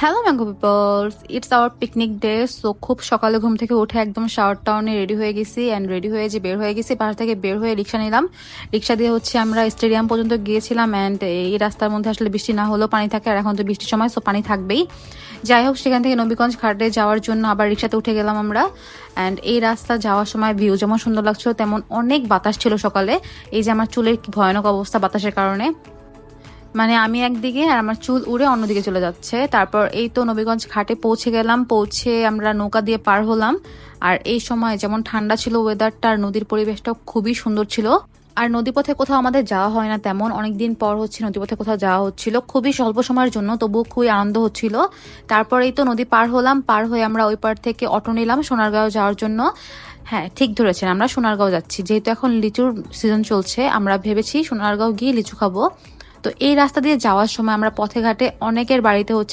Hello mango peoples, it's our picnic day. So খুব সকালে ঘুম থেকে উঠে একদম শাওয়ার টাউনে রেডি হয়ে গেছি অ্যান্ড রেডি হয়ে যে বের হয়ে গেছি, বাসা থেকে বের হয়ে রিক্সা নিলাম। রিক্সা দিয়ে আমরা স্টেডিয়াম পর্যন্ত গিয়েছিলাম অ্যান্ড এই রাস্তার মধ্যে আসলে বৃষ্টি না হলেও পানি থাকে, আর এখন তো বৃষ্টির সময়, সো পানি থাকবেই। যাই হোক, সেখান থেকে নবীগঞ্জ ঘাটে যাওয়ার জন্য আবার রিক্সাতে উঠে গেলাম আমরা। অ্যান্ড এই রাস্তা যাওয়ার সময় ভিউ যেমন সুন্দর লাগছিল, তেমন অনেক বাতাস ছিল সকালে। এই যে আমার চুলের কি ভয়ানক অবস্থা বাতাসের কারণে, মানে আমি একদিকে আর আমার চুল উড়ে অন্যদিকে চলে যাচ্ছে। তারপর এই তো নবীগঞ্জ ঘাটে পৌঁছে গেলাম, পৌঁছে আমরা নৌকা দিয়ে পার হলাম। আর এই সময় যেমন ঠান্ডা ছিল ওয়েদারটা, আর নদীর পরিবেশটাও খুবই সুন্দর ছিল। আর নদীপথে কোথাও আমাদের যাওয়া হয় না তেমন, অনেকদিন পর হচ্ছে নদীপথে কোথাও যাওয়া হচ্ছিল, খুবই স্বল্প সময়ের জন্য, তবুও খুবই আনন্দ হচ্ছিল। তারপর এই তো নদী পার হলাম, পার হয়ে আমরা ওই পার থেকে অটো নিলাম সোনারগাঁও যাওয়ার জন্য। হ্যাঁ, ঠিক ধরেছেন, আমরা সোনারগাঁও যাচ্ছি, যেহেতু এখন লিচুর সিজন চলছে। আমরা ভেবেছি সোনারগাঁও গিয়ে লিচু খাবো। তো এই রাস্তা দিয়ে যাওয়ার সময় আমরা পথে ঘাটে অনেকের বাড়িতে হচ্ছে